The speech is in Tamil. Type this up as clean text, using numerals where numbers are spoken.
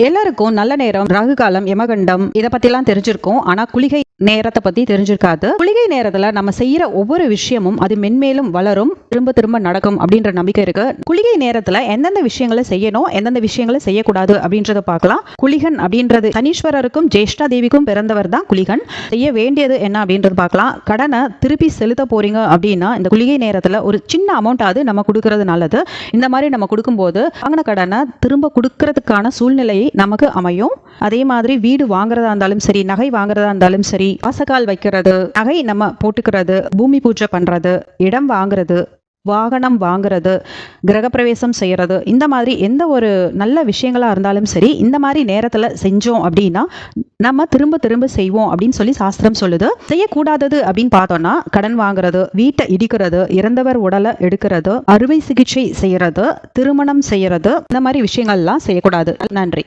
எல்லாருக்கும் நல்ல நேரம், ராகு காலம், யமகண்டம் இத பத்திலாம் தெரிஞ்சிருக்கும். ஆனா குளிகை நேரத்தை பத்தி தெரிஞ்சிருக்காது. குளிகை நேரத்துல நம்ம செய்யற ஒவ்வொரு விஷயமும் அது மென்மேலும் வளரும், திரும்ப திரும்ப நடக்கும் அப்படின்ற நம்பிக்கை இருக்கு. குளிகை நேரத்துல எந்தெந்த விஷயங்களை செய்யணும், எந்தெந்த விஷயங்களை செய்யக்கூடாது அப்படின்றத பார்க்கலாம். குளிகன் அப்படின்றது சனீஸ்வரருக்கும் ஜேஷ்டா தேவிக்கும் பிறந்தவர் தான் குளிகன். செய்ய வேண்டியது என்ன அப்படின்றது பார்க்கலாம். கடனை திருப்பி செலுத்த போறீங்க அப்படின்னா இந்த குளிகை நேரத்துல ஒரு சின்ன அமௌண்ட் ஆகுது நம்ம கொடுக்கறது நல்லது. இந்த மாதிரி நம்ம கொடுக்கும்போது வாங்கின கடனை திரும்ப கொடுக்கறதுக்கான சூழ்நிலையை நமக்கு அமையும். அதே மாதிரி வீடு வாங்குறதா இருந்தாலும் சரி, நகை வாங்குறதா இருந்தாலும் சரி, வாசக்கால் வைக்கிறது, நகை நம்ம போட்டுக்கிறது, பூமி பூஜை பண்றது, இடம் வாங்குறது, வாகனம் வாங்குறது, கிரகப்பிரவேசம் செய்யறது, இந்த மாதிரி எந்த ஒரு நல்ல விஷயங்களா இருந்தாலும் சரி இந்த மாதிரி நேரத்துல செஞ்சோம் அப்படின்னா நம்ம திரும்ப திரும்ப செய்வோம் அப்படின்னு சொல்லி சாஸ்திரம் சொல்லுது. செய்யக்கூடாதது அப்படின்னு பார்த்தோம்னா கடன் வாங்குறது, வீட்டை இடிக்கிறது, இறந்தவர் உடலை எடுக்கிறது, அறுவை சிகிச்சை செய்யறது, திருமணம் செய்யறது, இந்த மாதிரி விஷயங்கள்லாம் செய்யக்கூடாது. நன்றி.